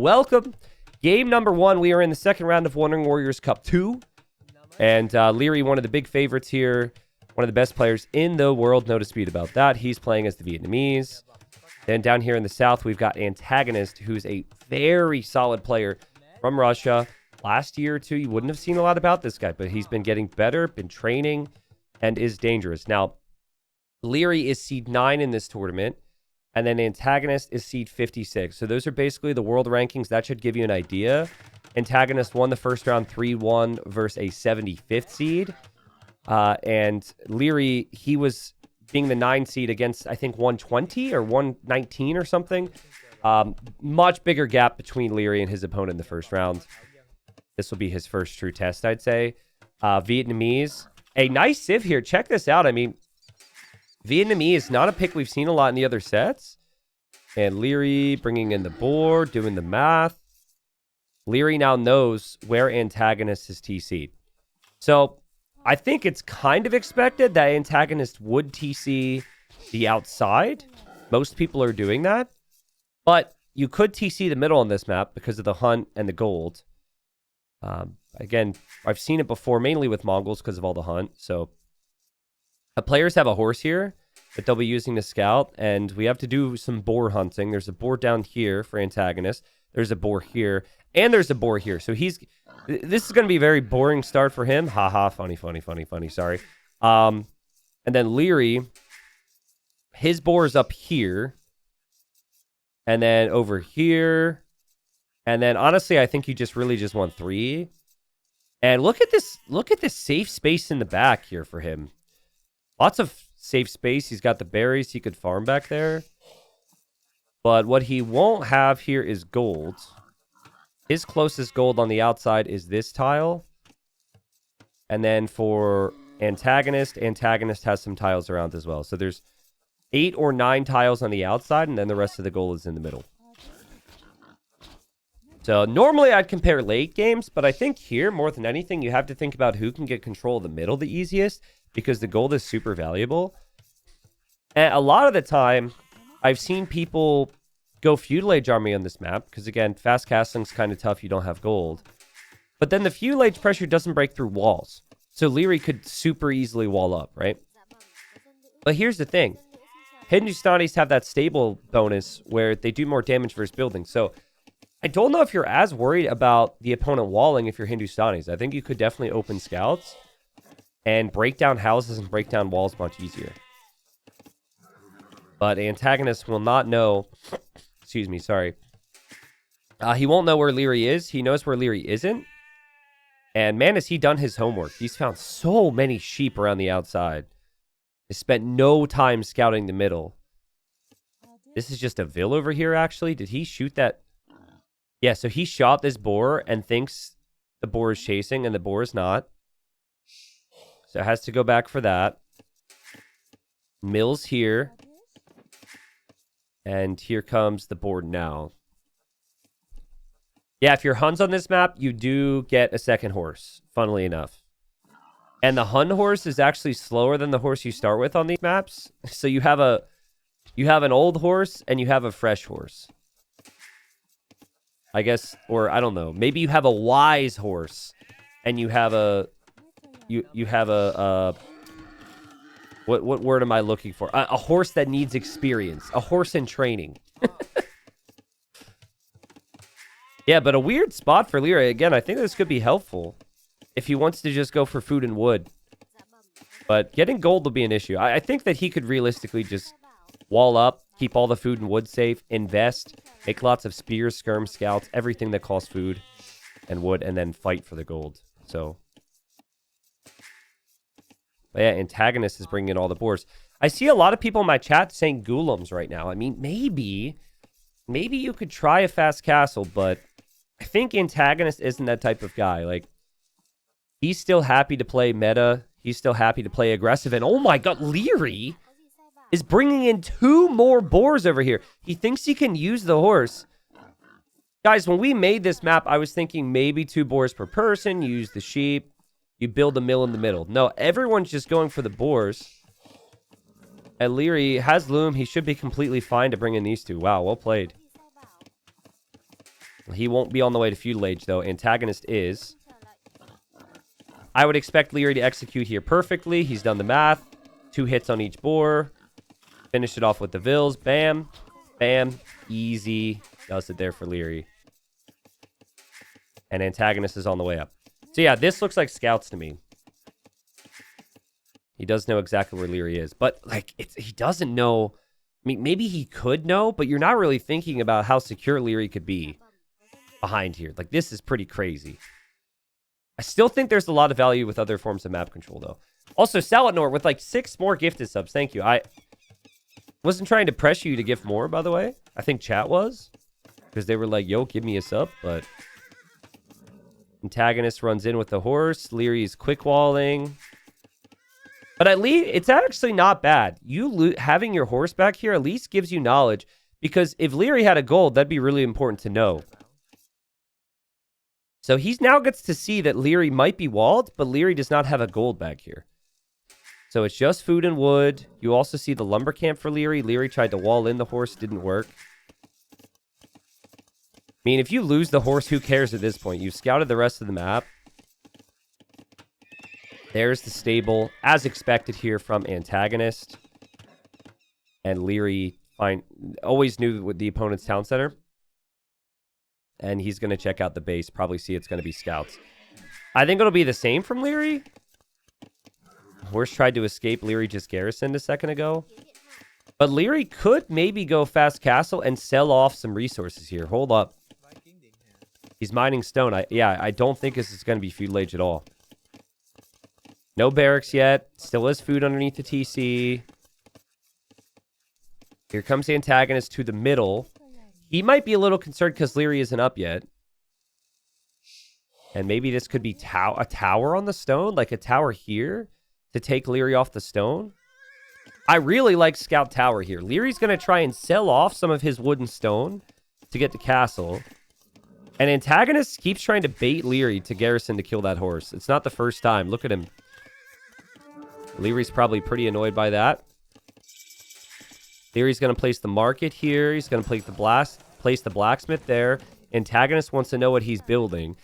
Welcome. Game number 1. We are in the second round of Wandering Warriors Cup 2. And Liereyy, one of the big favorites here. One of the best players in the world. No dispute about that. He's playing as the Vietnamese. Then down here in the south, we've got Antagonist, who's a very solid player from Russia. Last year or two, you wouldn't have seen a lot about this guy, but he's been getting better, been training, and is dangerous. Now, Liereyy is seed 9 in this tournament. And then Antagonist is seed 56. So those are basically the world rankings. That should give you an idea. Antagonist won the first round 3-1 versus a 75th seed. And Liereyy, he was being the 9 seed against, I think, 120 or 119 or something. Much bigger gap between Liereyy and his opponent in the first round. This will be his first true test, I'd say. Vietnamese. A nice civ here. Check this out. I mean, Vietnamese is not a pick we've seen a lot in the other sets. And Liereyy bringing in the board, doing the math. Liereyy now knows where Antagonist is TC'd. So I think it's kind of expected that Antagonist would TC the outside. Most people are doing that. But you could TC the middle on this map because of the hunt and the gold. Again, I've seen it before, mainly with Mongols because of all the hunt. So players have a horse here that they'll be using to scout, and we have to do some boar hunting. There's a boar down here for Antagonist. There's a boar here, and there's a boar here. So this is going to be a very boring start for him. Haha, funny, sorry. And then Liereyy, his boar is up here, and then over here, and then honestly, I think you really just want 3. And look at this safe space in the back here for him. Lots of safe space. He's got the berries. He could farm back there. But what he won't have here is gold. His closest gold on the outside is this tile. And then for Antagonist has some tiles around as well. So there's 8 or 9 tiles on the outside, and then the rest of the gold is in the middle. So normally I'd compare late games, but I think here, more than anything, you have to think about who can get control of the middle the easiest, because the gold is super valuable. And a lot of the time, I've seen people go Feudal Age army on this map, because again, fast castling's kind of tough, you don't have gold. But then the Feudal Age pressure doesn't break through walls. So Liereyy could super easily wall up, right? But here's the thing. Hindustanis have that stable bonus where they do more damage versus buildings. So I don't know if you're as worried about the opponent walling if you're Hindustanis. I think you could definitely open scouts and break down houses and break down walls much easier. But Antagonist will not know... Excuse me, sorry. He won't know where Liereyy is. He knows where Liereyy isn't. And man, has he done his homework. He's found so many sheep around the outside. He spent no time scouting the middle. This is just a vill over here, actually. Did he shoot that? Yeah, so he shot this boar and thinks the boar is chasing, and the boar is not. So it has to go back for that. Mill's here. And here comes the board now. Yeah, if you're Huns on this map, you do get a second horse, funnily enough. And the Hun horse is actually slower than the horse you start with on these maps. So you have an old horse and you have a fresh horse. I guess, or I don't know. Maybe you have a wise horse and you have a... You have a what word am I looking for? A horse that needs experience. A horse in training. Yeah, but a weird spot for Liereyy. Again, I think this could be helpful if he wants to just go for food and wood. But getting gold will be an issue. I think that he could realistically just wall up, keep all the food and wood safe, invest, make lots of spears, skirm, scouts, everything that costs food and wood, and then fight for the gold. So... But yeah, Antagonist is bringing in all the boars. I see a lot of people in my chat saying Ghoulems right now. I mean, maybe you could try a fast castle, but I think Antagonist isn't that type of guy. Like, he's still happy to play meta. He's still happy to play aggressive. And oh my god, Liereyy is bringing in 2 more boars over here. He thinks he can use the horse. Guys, when we made this map, I was thinking maybe 2 boars per person. You use the sheep. You build a mill in the middle. No, everyone's just going for the boars. And Liereyy has loom. He should be completely fine to bring in these 2. Wow, well played. He won't be on the way to Feudal Age, though. Antagonist is. I would expect Liereyy to execute here perfectly. He's done the math. 2 hits on each boar. Finish it off with the Vils. Bam. Bam. Easy. Does it there for Liereyy. And Antagonist is on the way up. So yeah, this looks like scouts to me. He does know exactly where Liereyy is. But, like, he doesn't know. I mean, maybe he could know, but you're not really thinking about how secure Liereyy could be behind here. Like, this is pretty crazy. I still think there's a lot of value with other forms of map control, though. Also, Salatnor with, like, 6 more gifted subs. Thank you. I wasn't trying to pressure you to gift more, by the way. I think chat was. Because they were like, yo, give me a sub. But Antagonist runs in with the horse. Lierey's quick walling. But at least, it's actually not bad. Having your horse back here at least gives you knowledge. Because if Liereyy had a gold, that'd be really important to know. So he now gets to see that Liereyy might be walled, but Liereyy does not have a gold back here. So it's just food and wood. You also see the lumber camp for Liereyy. Liereyy tried to wall in the horse, didn't work. I mean, if you lose the horse, who cares at this point? You've scouted the rest of the map. There's the stable, as expected here from Antagonist. And Liereyy always knew the opponent's town center. And he's going to check out the base. Probably see it's going to be scouts. I think it'll be the same from Liereyy. Horse tried to escape. Liereyy just garrisoned a second ago. But Liereyy could maybe go fast castle and sell off some resources here. Hold up. He's mining stone. I don't think this is going to be Feudal Age at all. No barracks yet. Still has food underneath the TC. Here comes the Antagonist to the middle. He might be a little concerned because Liereyy isn't up yet. And maybe this could be a tower on the stone, like a tower here to take Liereyy off the stone. I really like Scout Tower here. Lierey's going to try and sell off some of his wooden stone to get the castle. And Antagonist keeps trying to bait Liereyy to garrison to kill that horse. It's not the first time. Look at him. Lierey's probably pretty annoyed by that. Lierey's going to place the market here. He's going to place the blacksmith there. Antagonist wants to know what he's building.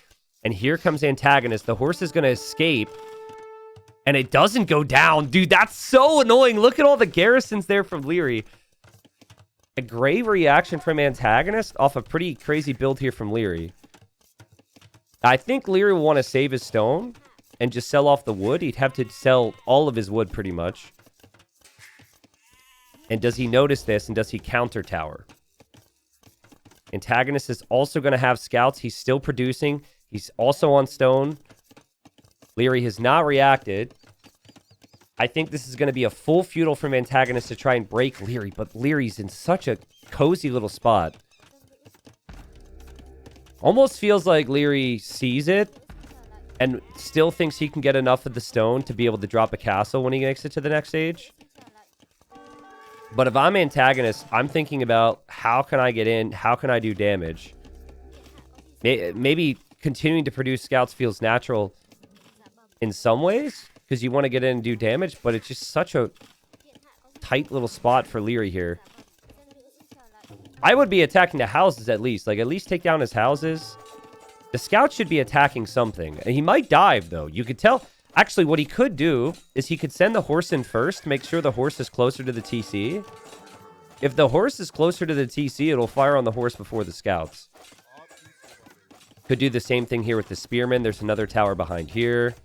And here comes Antagonist. The horse is going to escape. And it doesn't go down. Dude, that's so annoying. Look at all the garrisons there from Liereyy. A great reaction from Antagonist off a pretty crazy build here from Liereyy. I think Liereyy will want to save his stone and just sell off the wood. He'd have to sell all of his wood pretty much. And does he notice this? And does he counter tower? Antagonist is also going to have scouts. He's still producing. He's also on stone. Liereyy has not reacted. I think this is going to be a full feudal from Antagonist to try and break Liereyy. But Lierey's in such a cozy little spot. Almost feels like Liereyy sees it. And still thinks he can get enough of the stone to be able to drop a castle when he makes it to the next stage. But if I'm Antagonist, I'm thinking about how can I get in? How can I do damage? Maybe continuing to produce scouts feels natural in some ways because you want to get in and do damage, but it's just such a tight little spot for Liereyy here. I would be attacking the houses at least. Like, at least take down his houses. The scout should be attacking something. And he might dive, though. You could tell... Actually, what he could do is he could send the horse in first, make sure the horse is closer to the TC. If the horse is closer to the TC, it'll fire on the horse before the scouts. Could do the same thing here with the spearmen. There's another tower behind here.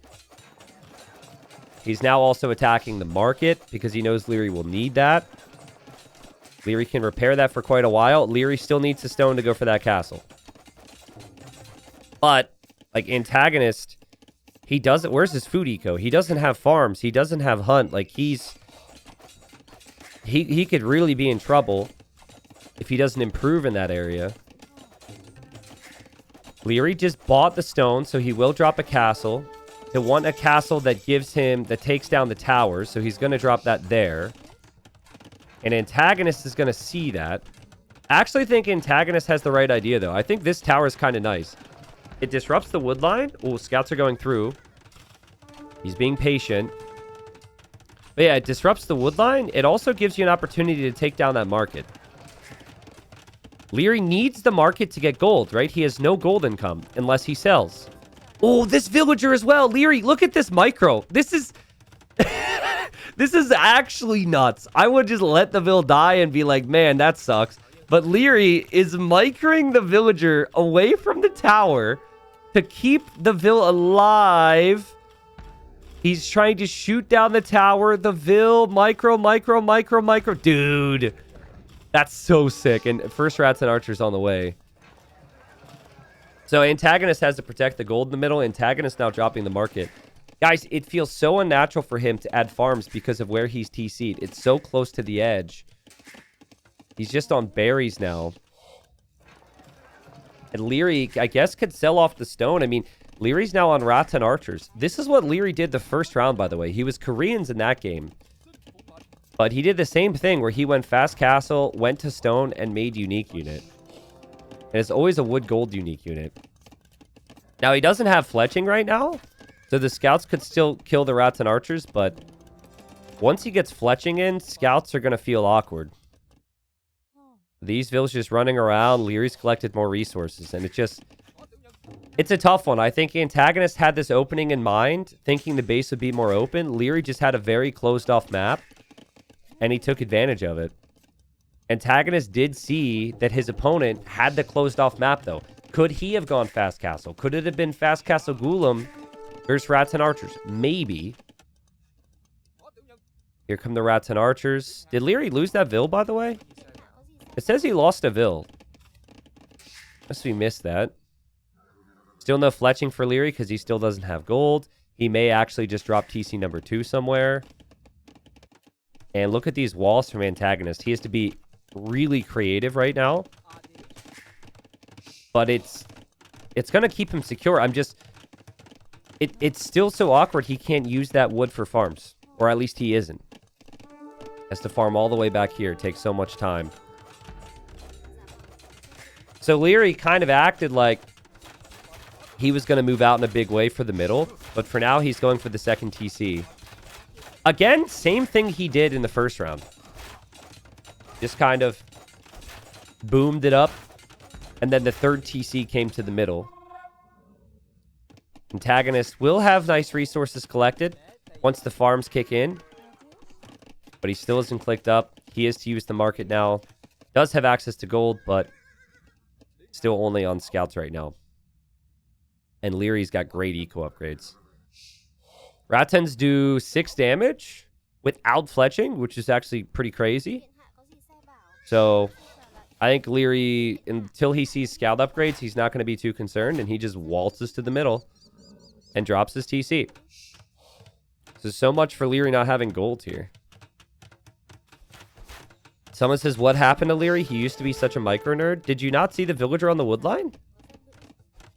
He's now also attacking the market because he knows Liereyy will need that. Liereyy can repair that for quite a while. Liereyy still needs the stone to go for that castle. But, like, Antagonist... He doesn't... Where's his food eco? He doesn't have farms. He doesn't have hunt. Like, he's... He could really be in trouble if he doesn't improve in that area. Liereyy just bought the stone, so he will drop a castle. He'll want a castle that gives him... That takes down the towers, so he's going to drop that there. And Antagonist is going to see that. I actually think Antagonist has the right idea, though. I think this tower is kind of nice. It disrupts the wood line. Oh, scouts are going through. He's being patient. But yeah, it disrupts the wood line. It also gives you an opportunity to take down that market. Liereyy needs the market to get gold, right? He has no gold income unless he sells. Oh, this villager as well. Liereyy, look at this micro. This is... this is actually nuts. I would just let the vill die and be like, man, that sucks. But Liereyy is microing the villager away from the tower to keep the vill alive. He's trying to shoot down the tower. The vill, micro. Dude, that's so sick. And first rats and archers on the way. So Antagonist has to protect the gold in the middle. Antagonist now dropping the market. Guys, it feels so unnatural for him to add farms because of where he's TC'd. It's so close to the edge. He's just on berries now. And Liereyy, I guess, could sell off the stone. I mean, Lierey's now on rats and archers. This is what Liereyy did the first round, by the way. He was Koreans in that game. But he did the same thing where he went fast castle, went to stone, and made unique unit. And it's always a wood gold unique unit. Now, he doesn't have fletching right now. So the scouts could still kill the rats and archers, but once he gets fletching in, scouts are going to feel awkward. These vills just running around. Lierey's collected more resources, and it's a tough one. I think Antagonist had this opening in mind, thinking the base would be more open. Liereyy just had a very closed-off map, and he took advantage of it. Antagonist did see that his opponent had the closed-off map, though. Could he have gone fast castle? Could it have been fast castle Ghoulam versus rats and archers? Maybe. Here come the rats and archers. Did Liereyy lose that vill, by the way? It says he lost a vill. Unless we missed that. Still no fletching for Liereyy because he still doesn't have gold. He may actually just drop TC number 2 somewhere. And look at these walls from Antagonist. He has to be really creative right now. But it's going to keep him secure. It's still so awkward he can't use that wood for farms. Or at least he isn't. Has to farm all the way back here. It takes so much time. So Liereyy kind of acted like he was going to move out in a big way for the middle. But for now, he's going for the second TC. Again, same thing he did in the first round. Just kind of boomed it up. And then the third TC came to the middle. Antagonist will have nice resources collected once the farms kick in. But he still isn't clicked up. He is to use the market now. Does have access to gold, but still only on scouts right now. And Lierey's got great eco upgrades. Rattens do 6 damage without fletching, which is actually pretty crazy. So I think Liereyy, until he sees scout upgrades, he's not going to be too concerned. And he just waltzes to the middle and drops his TC. So much for Liereyy not having gold here. Someone says, what happened to Liereyy? He used to be such a micro nerd. Did you not see the villager on the wood line?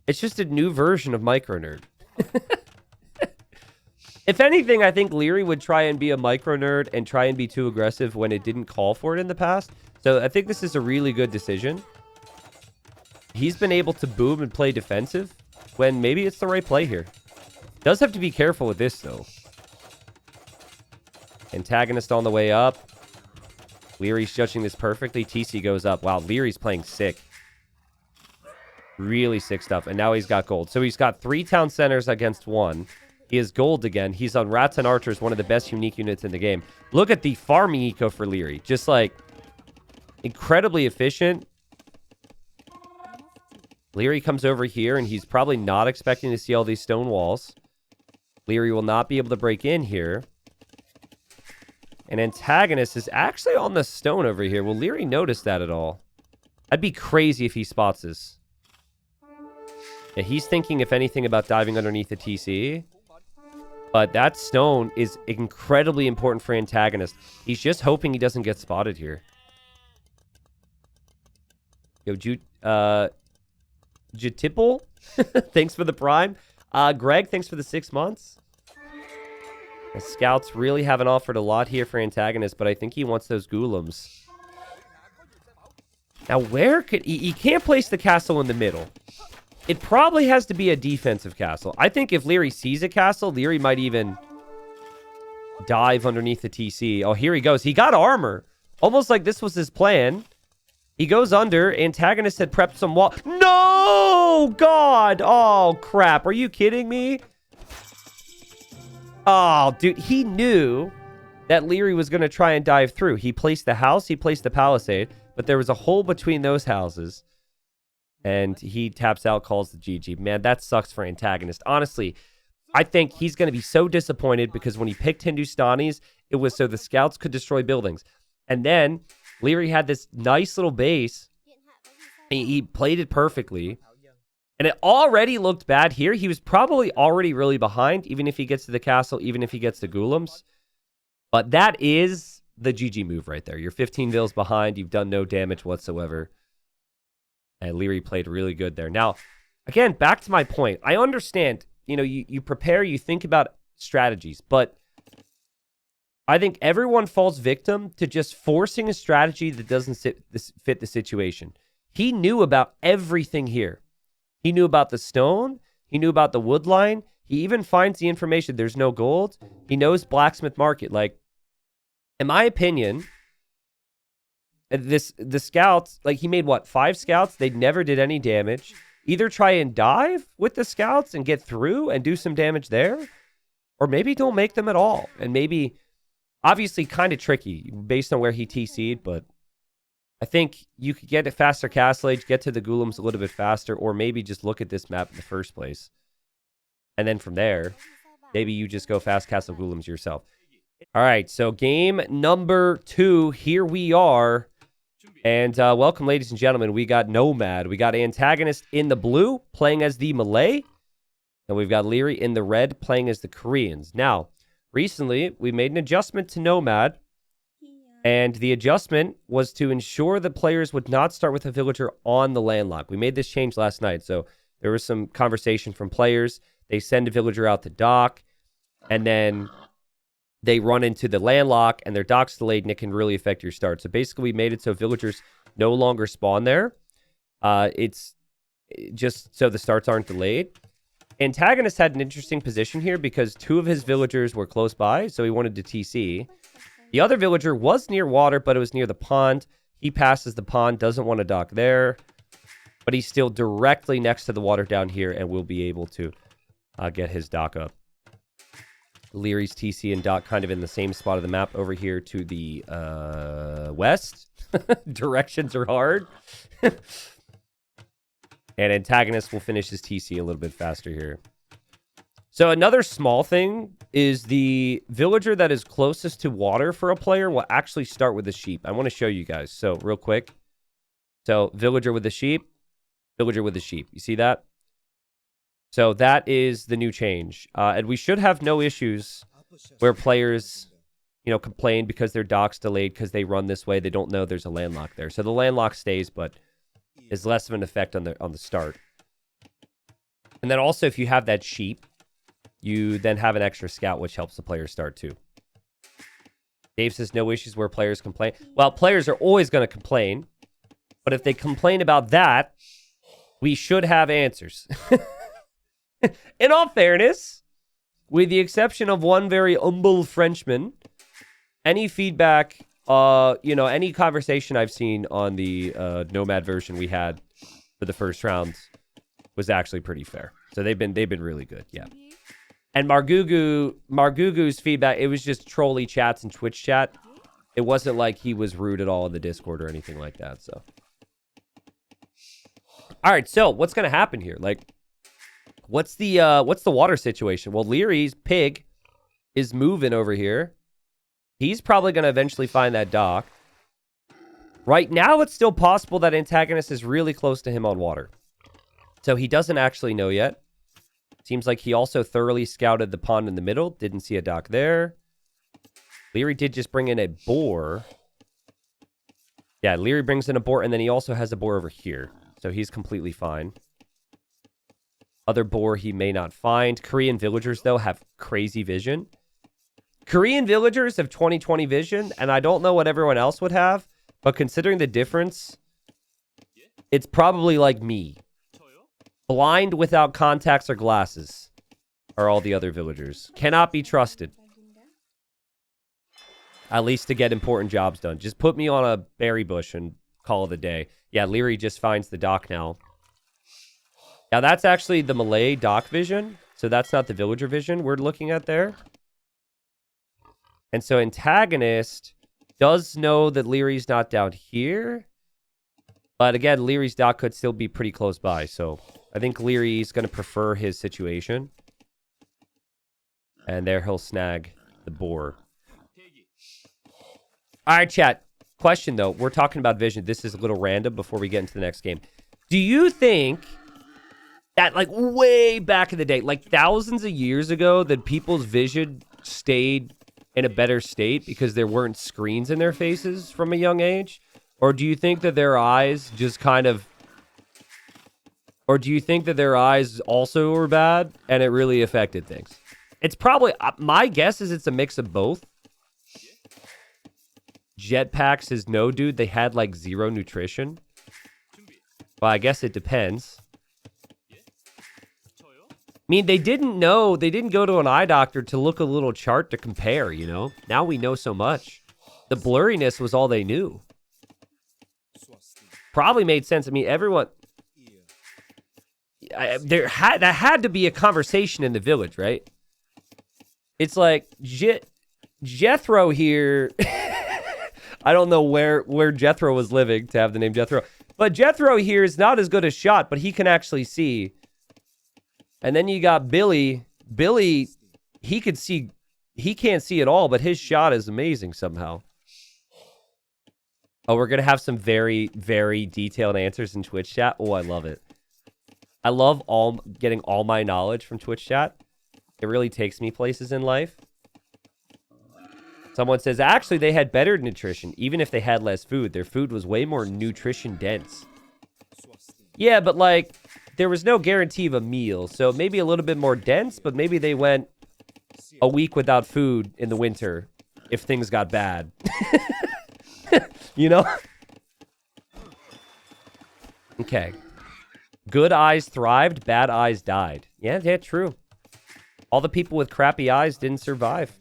It's just a new version of micro nerd. If anything, I think Liereyy would try and be a micro nerd and try and be too aggressive when it didn't call for it in the past. So I think this is a really good decision. He's been able to boom and play defensive when maybe it's the right play here. Does have to be careful with this, though. Antagonist on the way up. Lierey's judging this perfectly. TC goes up. Wow, Lierey's playing sick. Really sick stuff. And now he's got gold. So he's got 3 town centers against 1. He has gold again. He's on rats and archers, one of the best unique units in the game. Look at the farming eco for Liereyy. Just like incredibly efficient. Liereyy comes over here and he's probably not expecting to see all these stone walls. Liereyy will not be able to break in here. And Antagonist is actually on the stone over here. Will Liereyy notice that at all? I'd be crazy if he spots this. Yeah, he's thinking, if anything, about diving underneath the TC. But that stone is incredibly important for Antagonist. He's just hoping he doesn't get spotted here. Yo, Jutipple, thanks for the prime. Greg, thanks for the 6 months. The scouts really haven't offered a lot here for Antagonist, but I think he wants those Ghoulams. Now, where could... He can't place the castle in the middle. It probably has to be a defensive castle. I think if Liereyy sees a castle, Liereyy might even dive underneath the TC. Oh, here he goes. He got armor. Almost like this was his plan. He goes under. Antagonist had prepped some wall. No! God! Oh, crap. Are you kidding me? Oh, dude. He knew that Liereyy was going to try and dive through. He placed the house. He placed the palisade. But there was a hole between those houses. And he taps out, calls the GG. Man, that sucks for Antagonist. Honestly, I think he's going to be so disappointed because when he picked Hindustanis, it was so the scouts could destroy buildings. And then Liereyy had this nice little base. He played it perfectly. And it already looked bad here. He was probably already really behind, even if he gets to the castle, even if he gets to Ghoulems. But that is the GG move right there. You're 15 vills behind. You've done no damage whatsoever. And Liereyy played really good there. Now, again, back to my point. I understand, you prepare, you think about strategies, but I think everyone falls victim to just forcing a strategy that doesn't fit the situation. He knew about everything here. He knew about the stone. He knew about the wood line. He even finds the information. There's no gold. He knows blacksmith market. Like, in my opinion, the scouts, like he made what, 5 scouts? They never did any damage. Either try and dive with the scouts and get through and do some damage there, or maybe don't make them at all. And maybe, obviously kind of tricky based on where he TC'd, but I think you could get a faster castle age, get to the Ghoulems a little bit faster, or maybe just look at this map in the first place. And then from there, maybe you just go fast castle Ghoulems yourself. All right, so game number 2, here we are. And welcome, ladies and gentlemen. We got Nomad. We got Antagonist in the blue, playing as the Malay. And we've got Liereyy in the red, playing as the Koreans. Now, recently, we made an adjustment to Nomad. And the adjustment was to ensure that players would not start with a villager on the landlock. We made this change last night. So there was some conversation from players. They send a villager out to dock. And then they run into the landlock and their dock's delayed and it can really affect your start. So basically we made it so villagers no longer spawn there. It's just so the starts aren't delayed. Antagonist had an interesting position here because 2 of his villagers were close by, so he wanted to TC. The other villager was near water, but it was near the pond. He passes the pond, doesn't want to dock there, but he's still directly next to the water down here and will be able to get his dock up. Lierey's TC and dock kind of in the same spot of the map over here to the west. Directions are hard. And Antagonist will finish his TC a little bit faster here. So another small thing is the villager that is closest to water for a player will actually start with the sheep. I want to show you guys. So real quick. So villager with the sheep. Villager with the sheep. You see that? So that is the new change. And we should have no issues where players, complain because their dock's delayed because they run this way. They don't know there's a landlock there. So the landlock stays, but is less of an effect on the start. And then also if you have that sheep, you then have an extra scout, which helps the player start too. Dave says no issues where players complain. Well, players are always going to complain. But if they complain about that, we should have answers. In all fairness, with the exception of one very humble Frenchman, any feedback, any conversation I've seen on the Nomad version we had for the first round was actually pretty fair. So they've been really good, yeah. And Margugu's feedback, it was just trolly chats and Twitch chat. It wasn't like he was rude at all in the Discord or anything like that, so. All right, so what's going to happen here? What's the water situation? Well, Lierey's pig is moving over here. He's probably going to eventually find that dock. Right now, it's still possible that Antagonist is really close to him on water. So he doesn't actually know yet. Seems like he also thoroughly scouted the pond in the middle. Didn't see a dock there. Liereyy did just bring in a boar. Yeah, Liereyy brings in a boar, and then he also has a boar over here. So he's completely fine. Other boar he may not find. Korean villagers, though, have crazy vision. Korean villagers have 20/20 vision, and I don't know what everyone else would have, but considering the difference, it's probably like me. Blind without contacts or glasses are all the other villagers. Cannot be trusted. At least to get important jobs done. Just put me on a berry bush and call it a day. Yeah, Liereyy just finds the dock now. Now, that's actually the Malay dock vision. So that's not the villager vision we're looking at there. And so Antagonist does know that Lierey's not down here. But again, Lierey's dock could still be pretty close by. So I think Lierey's going to prefer his situation. And there he'll snag the boar. All right, chat. Question, though. We're talking about vision. This is a little random before we get into the next game. Do you think that, like, way back in the day, like thousands of years ago, that people's vision stayed in a better state because there weren't screens in their faces from a young age? Or do you think that their eyes just kind of... Or do you think that their eyes also were bad and it really affected things? It's probably... My guess is it's a mix of both. Jetpacks is no, dude. They had like 0 nutrition. Well, I guess it depends. I mean, they didn't know. They didn't go to an eye doctor to look a little chart to compare, you know? Now we know so much. The blurriness was all they knew. Probably made sense. I mean, everyone... that had to be a conversation in the village, right? It's like, Jethro here... I don't know where Jethro was living to have the name Jethro. But Jethro here is not as good a shot, but he can actually see. And then you got Billy. Billy, he could see. He can't see at all, but his shot is amazing somehow. Oh, we're going to have some very, very detailed answers in Twitch chat. Oh, I love it. I love getting all my knowledge from Twitch chat. It really takes me places in life. Someone says, actually, they had better nutrition, even if they had less food. Their food was way more nutrition dense. Yeah, but like, there was no guarantee of a meal. So maybe a little bit more dense, but maybe they went a week without food in the winter if things got bad. You know? Okay. Good eyes thrived, bad eyes died. Yeah, true. All the people with crappy eyes didn't survive.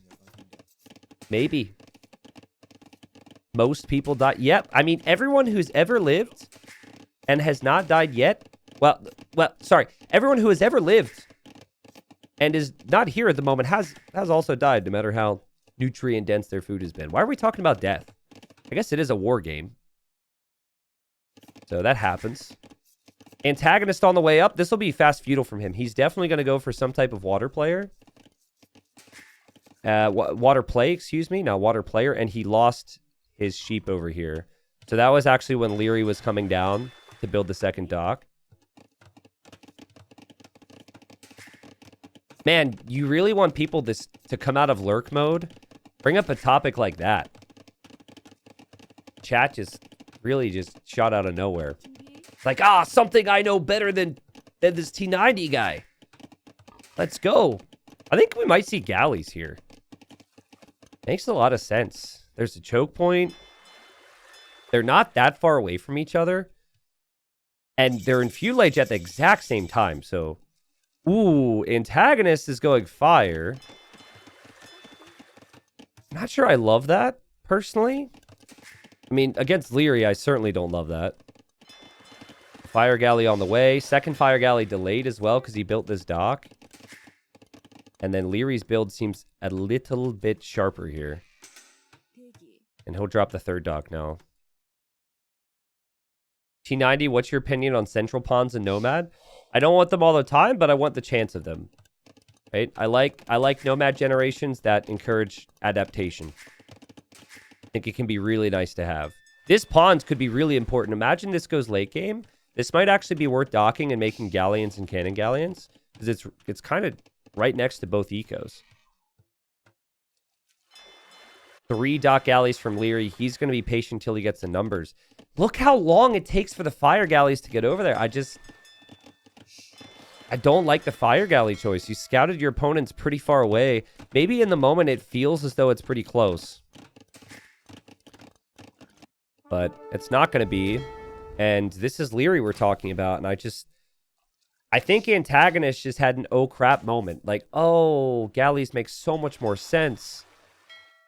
Maybe. Most people die. Yep. I mean, everyone who's ever lived and has not died yet. Well, sorry. Everyone who has ever lived and is not here at the moment has also died, no matter how nutrient dense their food has been. Why are we talking about death? I guess it is a war game. So that happens. Antagonist on the way up. This will be fast feudal from him. He's definitely going to go for some type of water player. Water play, excuse me. Not water player. And he lost his sheep over here. So that was actually when Liereyy was coming down to build the second dock. Man, you really want people to come out of lurk mode? Bring up a topic like that. Chat really just shot out of nowhere. It's like, something I know better than this T90 guy. Let's go. I think we might see galleys here. Makes a lot of sense. There's a choke point. They're not that far away from each other. And they're in Feudal Age at the exact same time. So, ooh, Antagonist is going fire. Not sure I love that, personally. I mean, against Liereyy, I certainly don't love that. Fire galley on the way. Second fire galley delayed as well because he built this dock. And then Lierey's build seems a little bit sharper here. And he'll drop the third dock now. T90, what's your opinion on central pawns and Nomad? I don't want them all the time, but I want the chance of them. Right? I like Nomad generations that encourage adaptation. I think it can be really nice to have. This pawns could be really important. Imagine this goes late game. This might actually be worth docking and making galleons and cannon galleons. Because it's kind of right next to both ecos. 3 dock galleys from Liereyy. He's going to be patient till he gets the numbers. Look how long it takes for the fire galleys to get over there. I don't like the fire galley choice. You scouted your opponents pretty far away. Maybe in the moment it feels as though it's pretty close. But it's not going to be. And this is Liereyy we're talking about. And I think Antagonist just had an oh crap moment. Like, oh, galleys make so much more sense.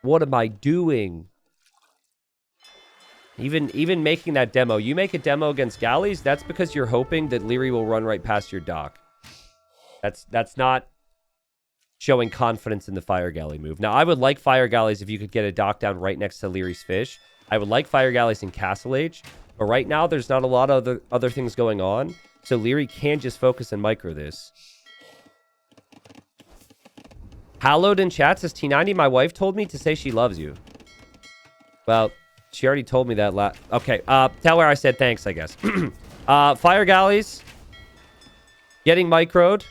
What am I doing? Even making that demo. You make a demo against galleys, that's because you're hoping that Liereyy will run right past your dock. That's not showing confidence in the fire galley move. Now, I would like fire galleys if you could get a dock down right next to Leary's fish. I would like fire galleys in Castle Age, but right now there's not a lot of other things going on, so Liereyy can just focus and micro this. Hallowed in chat says, T90, my wife told me to say she loves you. Well, she already told me that okay, tell her I said thanks, I guess. Fire galleys. Getting microed.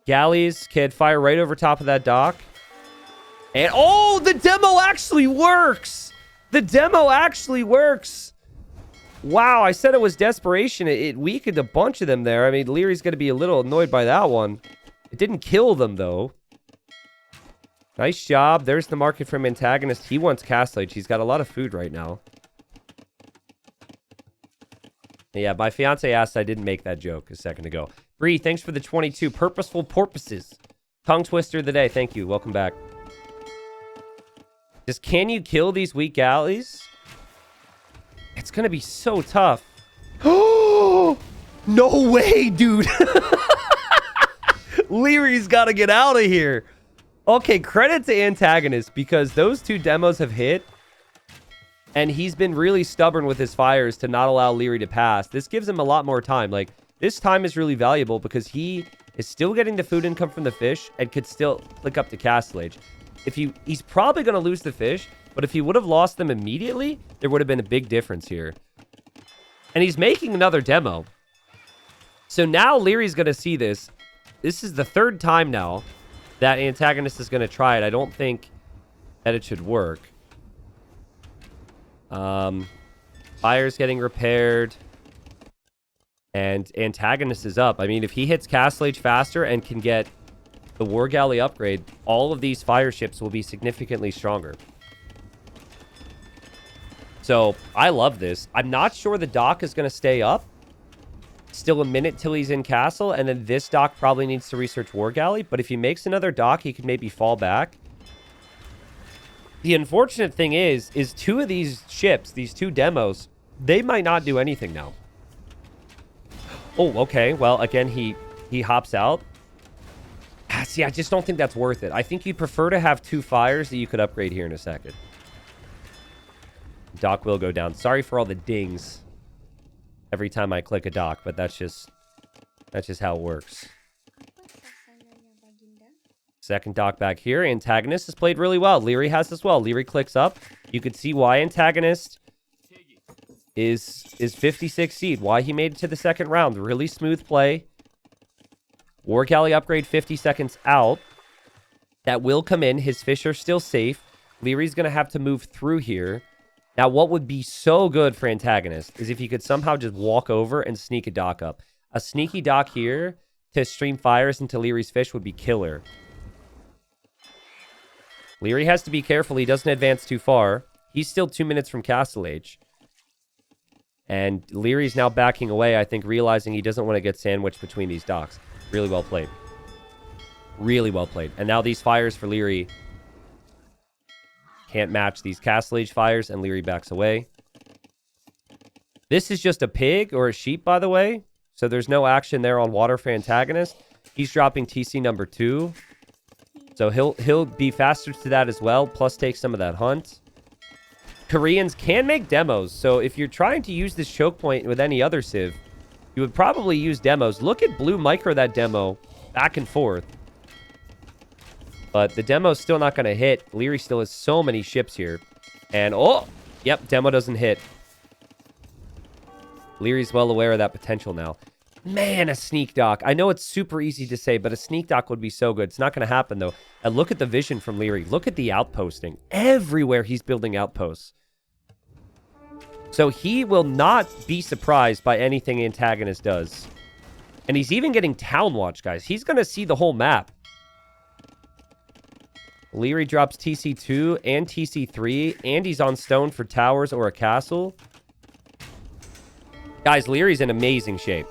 Galleys can fire right over top of that dock. And, oh, the demo actually works! The demo actually works! Wow, I said it was desperation. It weakened a bunch of them there. I mean, Leary's going to be a little annoyed by that one. It didn't kill them, though. Nice job. There's the market from Antagonist. He wants Castle Age. He's got a lot of food right now. Yeah, my fiance asked I didn't make that joke a second ago. Bree, thanks for the 22. Purposeful Porpoises. Tongue twister of the day. Thank you. Welcome back. Just, can you kill these weak galleys? It's going to be so tough. Oh, no way, dude. Leary's got to get out of here. Okay, credit to Antagonist, because those two demos have hit. And he's been really stubborn with his fires to not allow Liereyy to pass. This gives him a lot more time. Like, this time is really valuable because he is still getting the food income from the fish and could still click up to Castle Age. He's probably going to lose the fish, but if he would have lost them immediately, there would have been a big difference here. And he's making another demo. So now Leary's going to see this. This is the third time now that Antagonist is going to try it. I don't think that it should work. Fire's getting repaired. And Antagonist is up. I mean, if he hits Castle Age faster and can get the War Galley upgrade, all of these fire ships will be significantly stronger. So, I love this. I'm not sure the dock is going to stay up. Still a minute till he's in castle, and then this dock probably needs to research War Galley. But if he makes another dock, he could maybe fall back. The unfortunate thing is two of these ships, these two demos, they might not do anything now. Oh, okay. Well, again, he hops out. See, I just don't think that's worth it. I think you'd prefer to have two fires that you could upgrade here in a second. Dock will go down. Sorry for all the dings every time I click a dock, but that's just how it works. Second dock back here. Antagonist has played really well. Liereyy has as well. Liereyy clicks up. You could see why Antagonist is 56 seed. Why he made it to the second round. Really smooth play. War Galley upgrade 50 seconds out. That will come in. His fish are still safe. Leary's going to have to move through here. Now, what would be so good for Antagonist is if he could somehow just walk over and sneak a dock up. A sneaky dock here to stream fires into Leary's fish would be killer. Liereyy has to be careful he doesn't advance too far. He's still 2 minutes from Castle Age. And Leary's now backing away, I think, realizing he doesn't want to get sandwiched between these docks. Really well played. Really well played. And now these fires for Liereyy can't match these Castle Age fires, and Liereyy backs away. This is just a pig or a sheep, by the way. So there's no action there on water for Antagonist. He's dropping TC number 2. So he'll be faster to that as well, plus take some of that hunt. Koreans can make demos, so if you're trying to use this choke point with any other civ, you would probably use demos. Look at Blue micro that demo back and forth. But the demo's still not going to hit. Liereyy still has so many ships here. And, oh, yep, demo doesn't hit. Leary's well aware of that potential now. Man, a sneak dock. I know it's super easy to say, but a sneak dock would be so good. It's not going to happen, though. And look at the vision from Liereyy. Look at the outposting. Everywhere he's building outposts. So he will not be surprised by anything Antagonist does. And he's even getting Town Watch, guys. He's going to see the whole map. Liereyy drops TC2 and TC3, and he's on stone for towers or a castle. Guys, Leary's in amazing shape.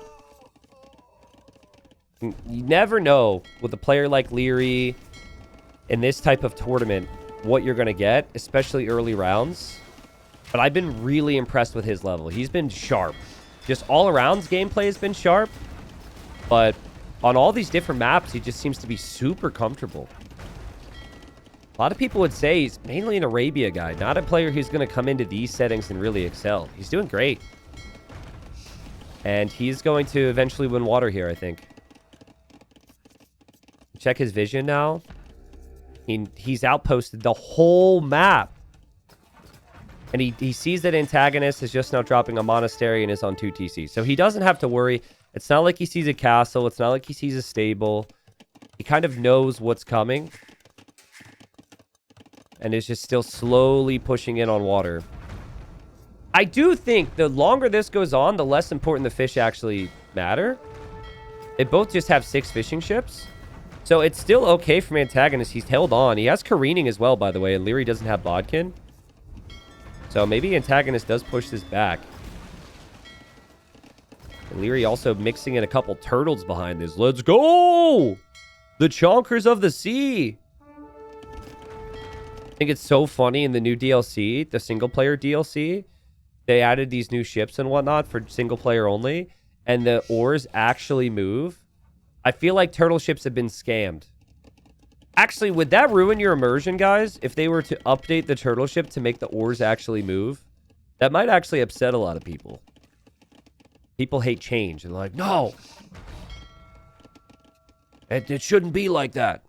You never know with a player like Liereyy in this type of tournament what you're going to get, especially early rounds. But I've been really impressed with his level. He's been sharp. Just all around, gameplay has been sharp. But on all these different maps, he just seems to be super comfortable. A lot of people would say he's mainly an Arabia guy, not a player who's going to come into these settings and really excel. He's doing great. And he's going to eventually win water here, I think. Check his vision now. He's outposted the whole map. And he sees that Antagonist is just now dropping a monastery and is on 2 TC. So he doesn't have to worry. It's not like he sees a castle. It's not like he sees a stable. He kind of knows what's coming. And is just still slowly pushing in on water. I do think the longer this goes on, the less important the fish actually matter. They both just have 6 fishing ships. So it's still okay from Antagonist. He's held on. He has careening as well, by the way. And Liereyy doesn't have bodkin. So maybe Antagonist does push this back. And Liereyy also mixing in a couple turtles behind this. Let's go! The Chonkers of the Sea! I think it's so funny in the new DLC, the single-player DLC. They added these new ships and whatnot for single-player only. And the oars actually move. I feel like turtle ships have been scammed. Actually, would that ruin your immersion, guys? If they were to update the turtle ship to make the oars actually move? That might actually upset a lot of people. People hate change. They're like, no! It shouldn't be like that.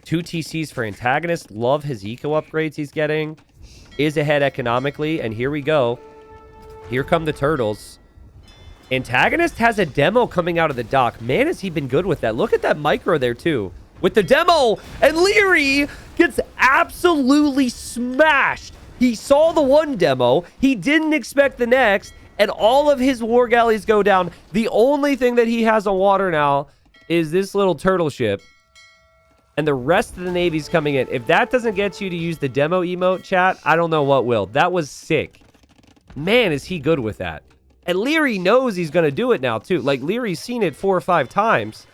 2 TCs for Antagonist. Love his eco upgrades he's getting. Is ahead economically. And here we go. Here come the turtles. Antagonist has a demo coming out of the dock. Man, has he been good with that. Look at that micro there, too. With the demo. And Liereyy gets absolutely smashed. He saw the one demo. He didn't expect the next. And all of his war galleys go down. The only thing that he has on water now is this little turtle ship. And the rest of the Navy's coming in. If that doesn't get you to use the demo emote, chat, I don't know what will. That was sick. Man, is he good with that. And Liereyy knows he's going to do it now, too. Like, Lierey's seen it 4 or 5 times.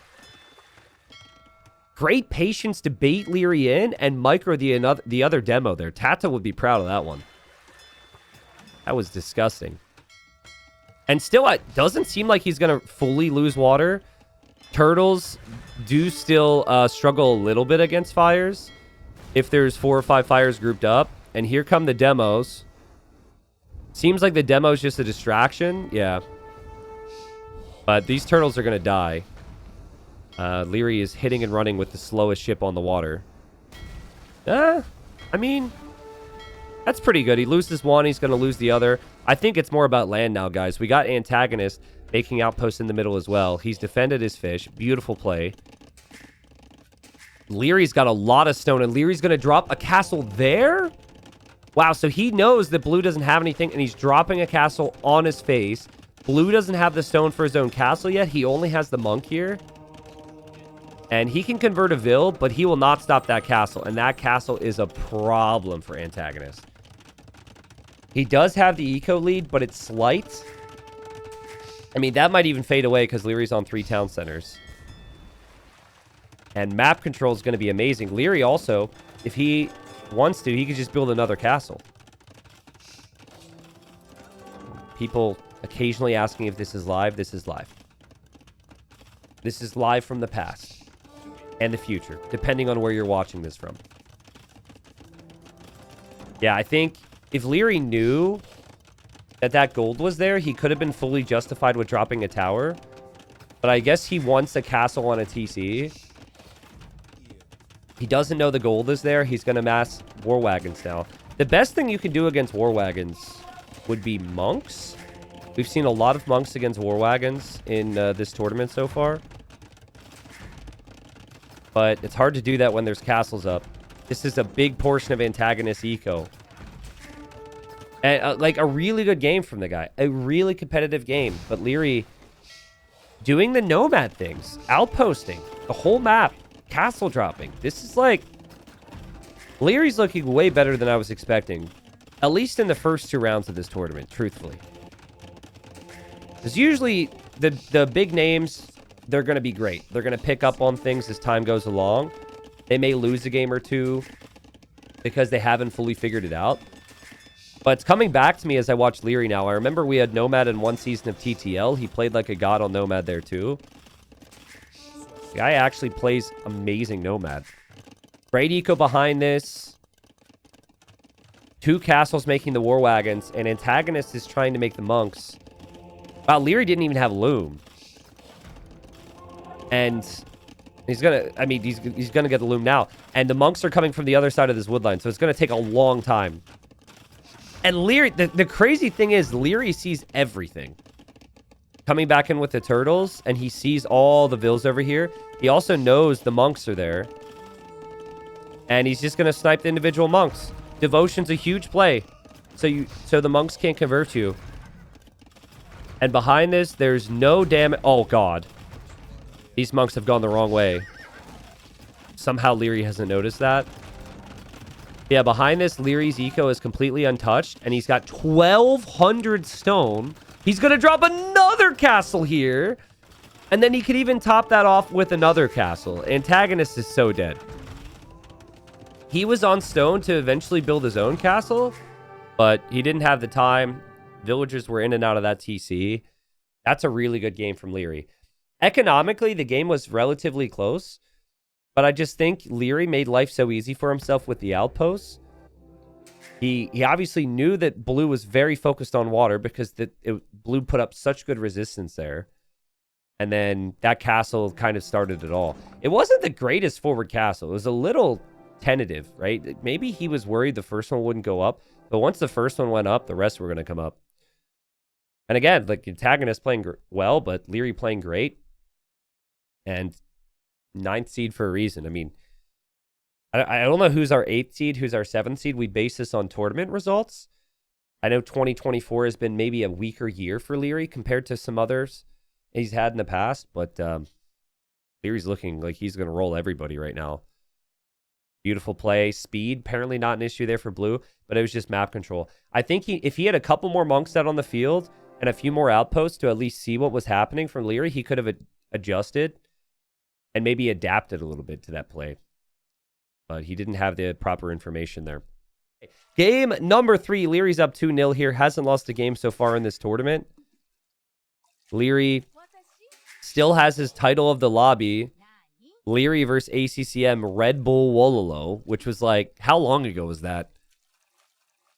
Great patience to bait Liereyy in and micro the other demo there. Tata would be proud of that one. That was disgusting. And still, it doesn't seem like he's going to fully lose water. Turtles do still struggle a little bit against fires if there's 4 or 5 fires grouped up. And here come the demos. Seems like the demo is just a distraction. Yeah. But these turtles are going to die. Liereyy is hitting and running with the slowest ship on the water. I mean, that's pretty good. He loses one. He's going to lose the other. I think it's more about land now, guys. We got Antagonist making outposts in the middle as well. He's defended his fish. Beautiful play. Lierey's got a lot of stone, and Lierey's going to drop a castle there? Wow, so he knows that Blue doesn't have anything, and he's dropping a castle on his face. Blue doesn't have the stone for his own castle yet. He only has the monk here. And he can convert a Vil, but he will not stop that castle. And that castle is a problem for Antagonist. He does have the eco lead, but it's slight. I mean, that might even fade away because Lierey's on 3 town centers. And map control is going to be amazing. Liereyy also, if he wants to, he could just build another castle. People occasionally asking if this is live. This is live. This is live from the past. And the future, depending on where you're watching this from. Yeah, I think if Liereyy knew that gold was there, he could have been fully justified with dropping a tower. But I guess he wants a castle on a TC. He doesn't know the gold is there. He's going to mass war wagons now. The best thing you can do against war wagons would be monks. We've seen a lot of monks against war wagons in this tournament so far. But it's hard to do that when there's castles up. This is a big portion of Antagonist eco. And like a really good game from the guy. A really competitive game. But Liereyy doing the Nomad things. Outposting. The whole map. Castle dropping. This is like... Lierey's looking way better than I was expecting. At least in the first 2 rounds of this tournament, truthfully. Because usually the big names... they're going to be great. They're going to pick up on things as time goes along. They may lose a game or 2 because they haven't fully figured it out. But it's coming back to me as I watch Liereyy now. I remember we had Nomad in one season of TTL. He played like a god on Nomad there too. The guy actually plays amazing Nomad. Great eco behind this. 2 castles making the war wagons, and Antagonist is trying to make the monks. Wow, Liereyy didn't even have loom. And he's gonna, I mean, he's gonna get the loom now. And the monks are coming from the other side of this wood line, so it's gonna take a long time. And Liereyy, the crazy thing is, Liereyy sees everything. Coming back in with the turtles, and he sees all the vills over here. He also knows the monks are there. And he's just gonna snipe the individual monks. Devotion's a huge play. So the monks can't convert you. And behind this, there's no damage. Oh, God. These monks have gone the wrong way. Somehow Liereyy hasn't noticed that. Yeah, behind this, Lierey's eco is completely untouched. And he's got 1,200 stone. He's going to drop another castle here. And then he could even top that off with another castle. Antagonist is so dead. He was on stone to eventually build his own castle, but he didn't have the time. Villagers were in and out of that TC. That's a really good game from Liereyy. Economically, the game was relatively close, but I just think Liereyy made life so easy for himself with the outposts. He obviously knew that blue was very focused on water because blue put up such good resistance there. And then that castle kind of started it all. It wasn't the greatest forward castle. It was a little tentative, right? Maybe he was worried the first one wouldn't go up, but once the first one went up, the rest were going to come up. And again, like, Antagonist playing well, but Liereyy playing great. And 9th seed for a reason. I mean, I don't know who's our 8th seed, who's our 7th seed. We base this on tournament results. I know 2024 has been maybe a weaker year for Liereyy compared to some others he's had in the past, but Lierey's looking like he's going to roll everybody right now. Beautiful play. Speed, apparently not an issue there for blue, but it was just map control. I think if he had a couple more monks out on the field and a few more outposts to at least see what was happening from Liereyy, he could have adjusted and maybe adapted a little bit to that play. But he didn't have the proper information there. Game number 3. Lierey's up 2-0 here. Hasn't lost a game so far in this tournament. Liereyy still has his title of the lobby. Liereyy versus ACCM Red Bull Wololo, which was like, how long ago was that?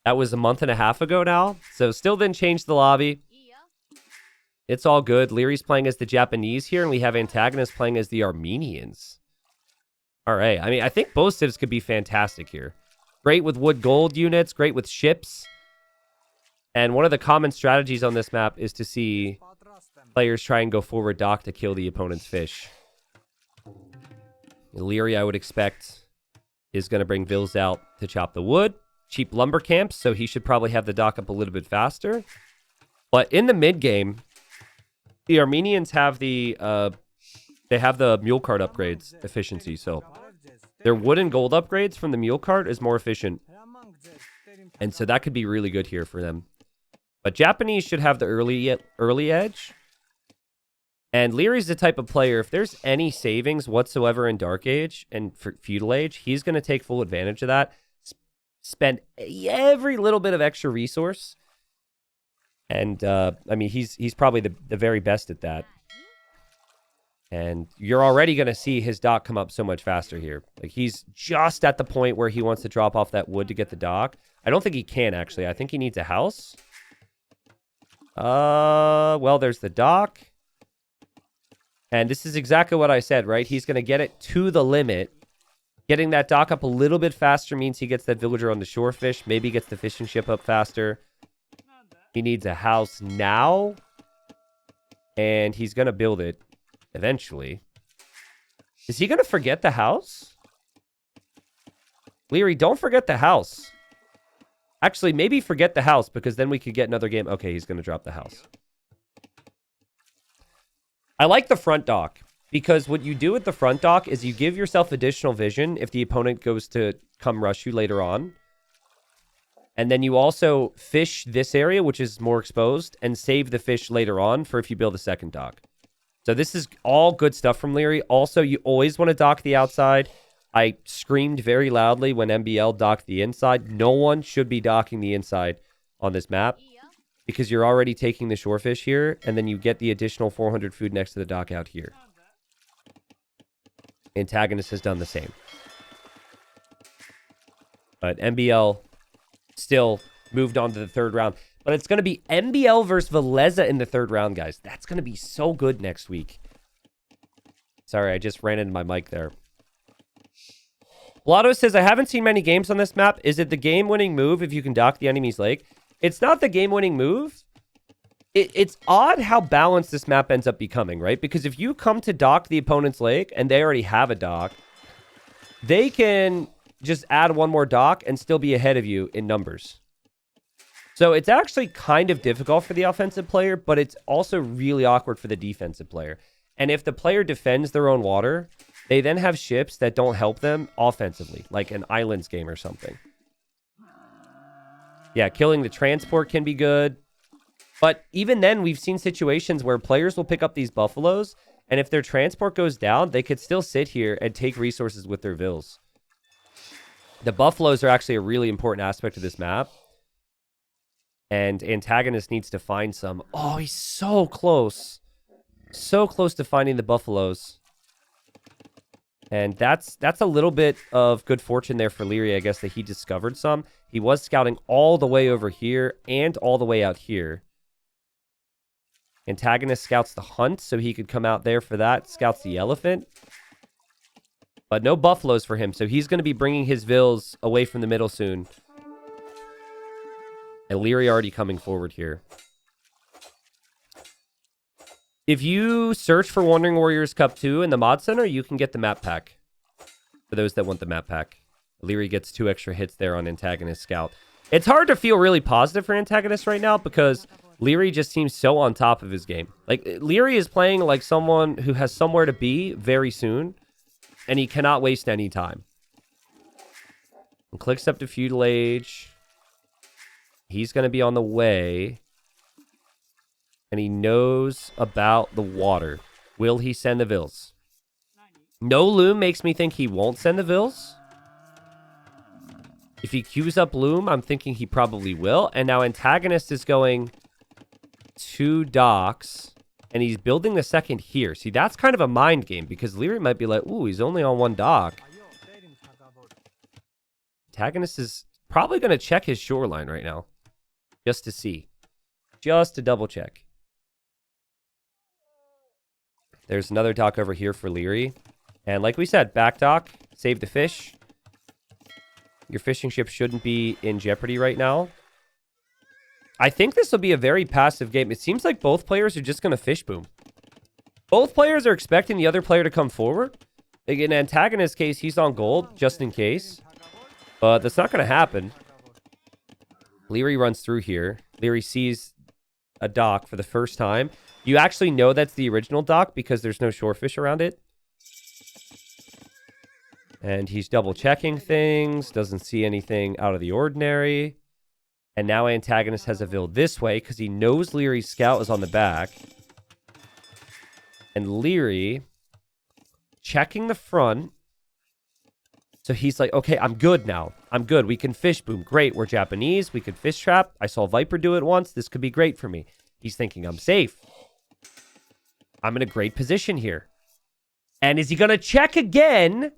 That was a month and a half ago now. So still didn't change the lobby. It's all good. Lierey's playing as the Japanese here, and we have Antagonist playing as the Armenians. All right. I mean, I think both civs could be fantastic here. Great with wood gold units, great with ships. And one of the common strategies on this map is to see players try and go forward dock to kill the opponent's fish. Liereyy, I would expect, is going to bring vills out to chop the wood. Cheap lumber camps, so he should probably have the dock up a little bit faster. But in the mid game, the Armenians have the mule cart upgrades efficiency. So their wood and gold upgrades from the mule cart is more efficient, and so that could be really good here for them. But Japanese should have the early edge. And Lierey's the type of player, if there's any savings whatsoever in Dark Age and for Feudal Age, he's going to take full advantage of that. Spend every little bit of extra resource. And, I mean, he's probably the very best at that. And you're already going to see his dock come up so much faster here. Like, he's just at the point where he wants to drop off that wood to get the dock. I don't think he can, actually. I think he needs a house. Well, there's the dock. And this is exactly what I said, right? He's going to get it to the limit. Getting that dock up a little bit faster means he gets that villager on the shore fish. Maybe gets the fishing ship up faster. He needs a house now. And he's going to build it eventually. Is he going to forget the house? Liereyy, don't forget the house. Actually, maybe forget the house because then we could get another game. Okay, he's going to drop the house. I like the front dock because what you do with the front dock is you give yourself additional vision if the opponent goes to come rush you later on. And then you also fish this area, which is more exposed, and save the fish later on for if you build a second dock. So this is all good stuff from Liereyy. Also, you always want to dock the outside. I screamed very loudly when MBL docked the inside. No one should be docking the inside on this map because you're already taking the shorefish here, and then you get the additional 400 food next to the dock out here. Antagonist has done the same. But MBL still moved on to the third round. But it's going to be MBL versus Veleza in the third round, guys. That's going to be so good next week. Sorry, I just ran into my mic there. Blotto says, I haven't seen many games on this map. Is it the game-winning move if you can dock the enemy's lake? It's not the game-winning move. It's odd how balanced this map ends up becoming, right? Because if you come to dock the opponent's lake and they already have a dock, they can just add one more dock and still be ahead of you in numbers. So it's actually kind of difficult for the offensive player, but it's also really awkward for the defensive player. And if the player defends their own water, they then have ships that don't help them offensively, like an islands game or something. Yeah, killing the transport can be good. But even then, we've seen situations where players will pick up these buffaloes, and if their transport goes down, they could still sit here and take resources with their vills. The buffaloes are actually a really important aspect of this map. And Antagonist needs to find some. Oh, he's so close. So close to finding the buffaloes. And that's a little bit of good fortune there for Liereyy, I guess, that he discovered some. He was scouting all the way over here and all the way out here. Antagonist scouts the hunt, so he could come out there for that. Scouts the elephant. But no buffaloes for him, so he's going to be bringing his vills away from the middle soon. And Liereyy already coming forward here. If you search for Wandering Warriors Cup 2 in the mod center, you can get the map pack. For those that want the map pack. Liereyy gets 2 extra hits there on Antagonist Scout. It's hard to feel really positive for Antagonist right now because Liereyy just seems so on top of his game. Like, Liereyy is playing like someone who has somewhere to be very soon, and he cannot waste any time. And clicks up to Feudal Age. He's going to be on the way. And he knows about the water. Will he send the vills? No loom makes me think he won't send the vills. If he queues up loom, I'm thinking he probably will. And now Antagonist is going 2 docks. And he's building the second here. See, that's kind of a mind game. Because Liereyy might be like, ooh, he's only on 1 dock. Antagonist is probably going to check his shoreline right now. Just to see. Just to double check. There's another dock over here for Liereyy. And like we said, back dock, save the fish. Your fishing ship shouldn't be in jeopardy right now. I think this will be a very passive game. It seems like both players are just going to fish boom. Both players are expecting the other player to come forward. In Antagonist's case, he's on gold, just in case. But that's not going to happen. Liereyy runs through here. Liereyy sees a dock for the first time. You actually know that's the original dock because there's no shorefish around it. And he's double checking things. Doesn't see anything out of the ordinary. And now Antagonist has a vill this way because he knows Lierey's scout is on the back. And Liereyy checking the front. So he's like, okay, I'm good now. I'm good. We can fish boom. Great. We're Japanese. We could fish trap. I saw Viper do it once. This could be great for me. He's thinking I'm safe. I'm in a great position here. And is he going to check again?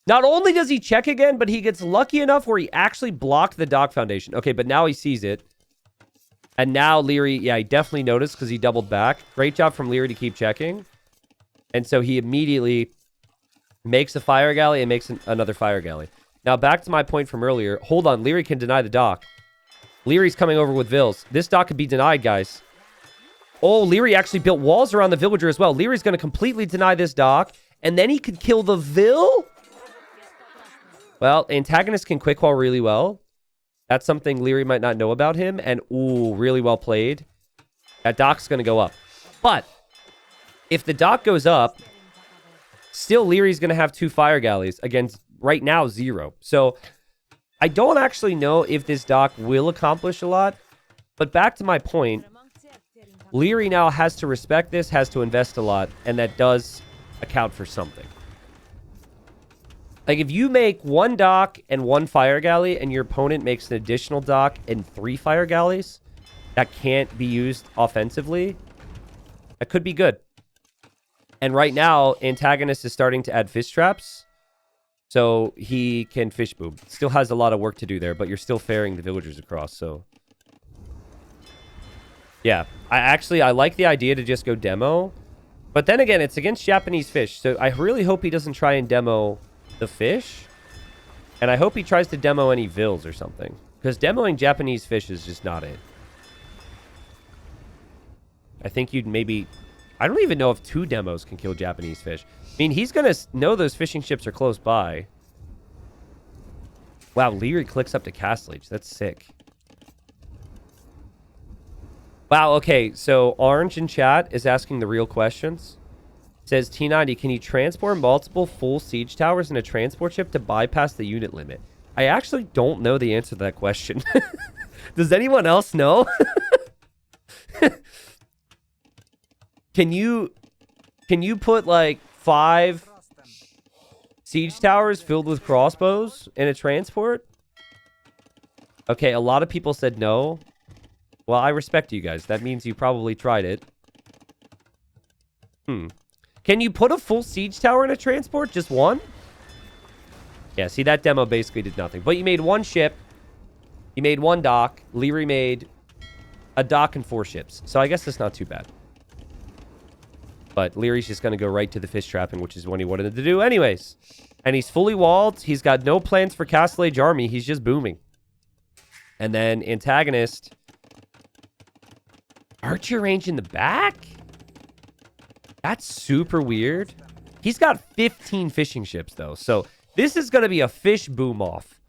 Not only does he check again, but he gets lucky enough where he actually blocked the dock foundation. Okay, but now he sees it. And now Liereyy, yeah, he definitely noticed because he doubled back. Great job from Liereyy to keep checking. And so he immediately makes a fire galley and makes another fire galley. Now, back to my point from earlier. Hold on, Liereyy can deny the dock. Lierey's coming over with vills. This dock could be denied, guys. Oh, Liereyy actually built walls around the villager as well. Lierey's going to completely deny this dock. And then he could kill the vill? Well, Antagonist can quick wall really well. That's something Liereyy might not know about him. And, ooh, really well played. That dock's going to go up. But if the dock goes up, still Lierey's going to have 2 fire galleys against, right now, 0. So I don't actually know if this dock will accomplish a lot. But back to my point, Liereyy now has to respect this, has to invest a lot, and that does account for something. Like, if you make 1 dock and 1 fire galley, and your opponent makes an additional dock and 3 fire galleys that can't be used offensively, that could be good. And right now, Antagonist is starting to add fish traps, so he can fish boom. Still has a lot of work to do there, but you're still ferrying the villagers across, so... Yeah, I like the idea to just go demo, but then again, it's against Japanese fish, so I really hope he doesn't try and demo the fish, and I hope he tries to demo any vills or something, because demoing Japanese fish is just not it. I think you'd maybe... I don't even know if 2 demos can kill Japanese fish. I mean, he's going to know those fishing ships are close by. Wow, Liereyy clicks up to Castle Age. That's sick. Wow, okay, so Orange in chat is asking the real questions. Says, T90, can you transport multiple full siege towers in a transport ship to bypass the unit limit? I actually don't know the answer to that question. Does anyone else know? Can you put like 5 siege towers filled with crossbows in a transport? Okay, a lot of people said no. Well, I respect you guys. That means you probably tried it. Can you put a full siege tower in a transport? Just 1? Yeah, see, that demo basically did nothing. But you made 1 ship. You made 1 dock. Liereyy made a dock and 4 ships. So I guess that's not too bad. But Lierey's just going to go right to the fish trapping, which is what he wanted to do anyways. And he's fully walled. He's got no plans for Castle Age army. He's just booming. And then Antagonist. Archer range in the back? That's super weird. He's got 15 fishing ships, though. So this is going to be a fish boom off.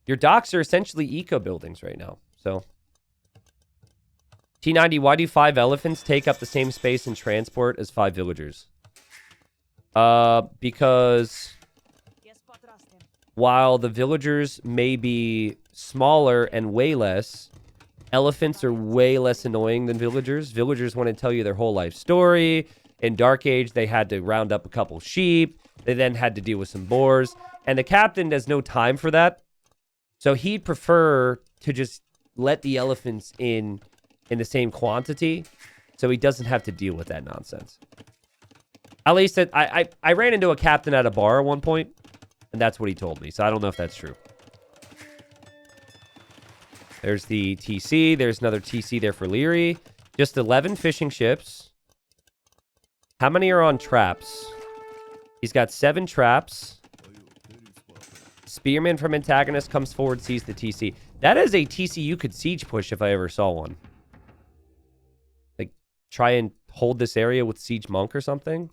Your docks are essentially eco buildings right now. So... T90, why do 5 elephants take up the same space in transport as 5 villagers? Because while the villagers may be smaller and way less, elephants are way less annoying than villagers. Villagers want to tell you their whole life story. In Dark Age, they had to round up a couple sheep. They then had to deal with some boars. And the captain has no time for that. So he'd prefer to just let the elephants in the same quantity, so he doesn't have to deal with that nonsense. At least I ran into a captain at a bar at one point, and that's what he told me, so I don't know if that's true. There's the TC. There's another TC there for Liereyy. Just 11 fishing ships. How many are on traps? He's got 7 traps. Spearman from Antagonist comes forward, sees the TC. That is a TC you could siege push if I ever saw one. Try and hold this area with Siege Monk or something.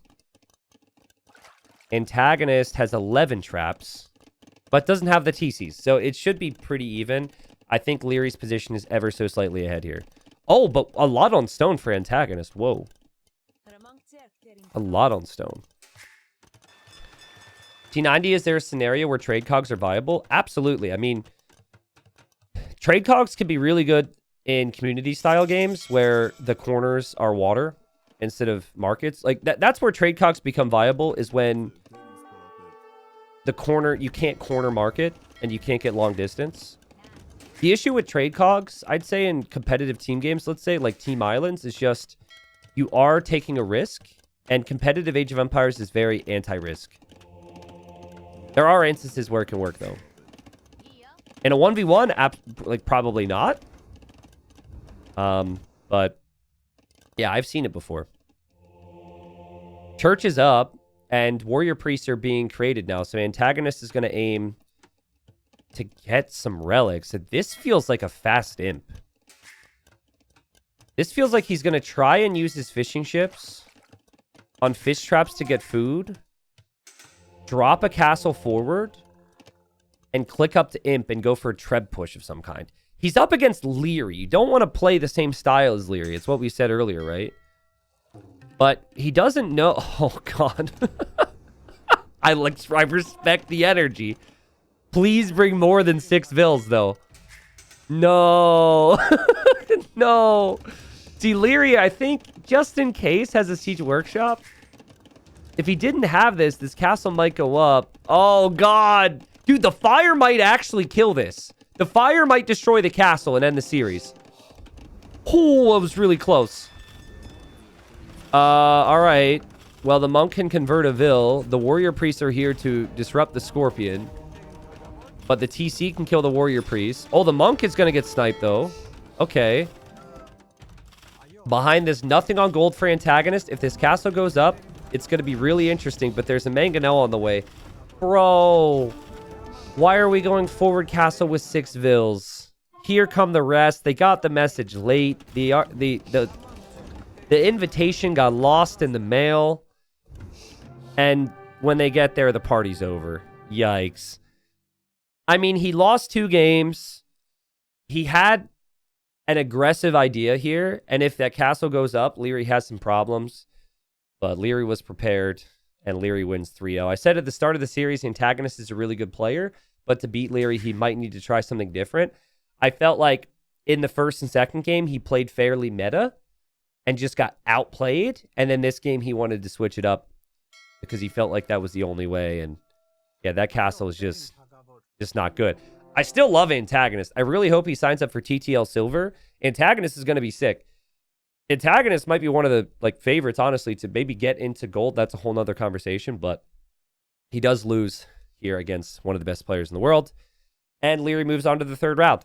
Antagonist has 11 traps, but doesn't have the TCs, so it should be pretty even. I think Lierey's position is ever so slightly ahead here. Oh, but a lot on stone for Antagonist. Whoa. A lot on stone. T90, is there a scenario where trade cogs are viable? Absolutely. I mean, trade cogs can be really good in community-style games where the corners are water instead of markets. Like, that's where trade cogs become viable, is when the corner... You can't corner market, and you can't get long distance. The issue with trade cogs, I'd say in competitive team games, let's say, like Team Islands, is just... You are taking a risk, and competitive Age of Empires is very anti-risk. There are instances where it can work, though. In a 1v1, like, probably not. But yeah, I've seen it before. Church is up and warrior priests are being created now. So Antagonist is going to aim to get some relics. This feels like a fast imp. This feels like he's going to try and use his fishing ships on fish traps to get food, drop a castle forward, and click up to imp and go for a treb push of some kind. He's up against Liereyy. You don't want to play the same style as Liereyy. It's what we said earlier, right? But he doesn't know... Oh, God. I respect the energy. Please bring more than 6 vills, though. No. No. See, Liereyy, I think, just in case, has a siege workshop. If he didn't have this, this castle might go up. Oh, God. Dude, the fire might actually kill this. The fire might destroy the castle and end the series. Oh, it was really close. All right. Well, the monk can convert a Vil. The warrior priests are here to disrupt the scorpion. But the TC can kill the warrior priest. Oh, the monk is going to get sniped, though. Okay. Behind this, nothing on gold for Antagonist. If this castle goes up, it's going to be really interesting. But there's a Mangonel on the way. Bro. Why are we going forward castle with 6 Vils? Here come the rest. They got the message late. The invitation got lost in the mail. And when they get there, the party's over. Yikes. I mean, he lost 2 games. He had an aggressive idea here. And if that castle goes up, Liereyy has some problems. But Liereyy was prepared. And Liereyy wins 3-0. I said at the start of the series, Antagonist is a really good player. But to beat Liereyy, he might need to try something different. I felt like in the first and second game, he played fairly meta. And just got outplayed. And then this game, he wanted to switch it up. Because he felt like that was the only way. And yeah, that castle is just not good. I still love Antagonist. I really hope he signs up for TTL Silver. Antagonist is going to be sick. Antagonist might be one of the favorites, honestly, to maybe get into gold. That's a whole nother conversation, but he does lose here against one of the best players in the world. And Liereyy moves on to the 3rd round.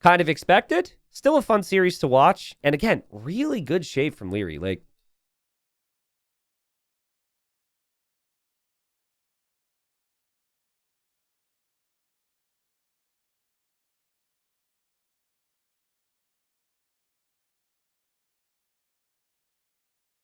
Kind of expected. Still a fun series to watch. And again, really good shape from Liereyy. Like,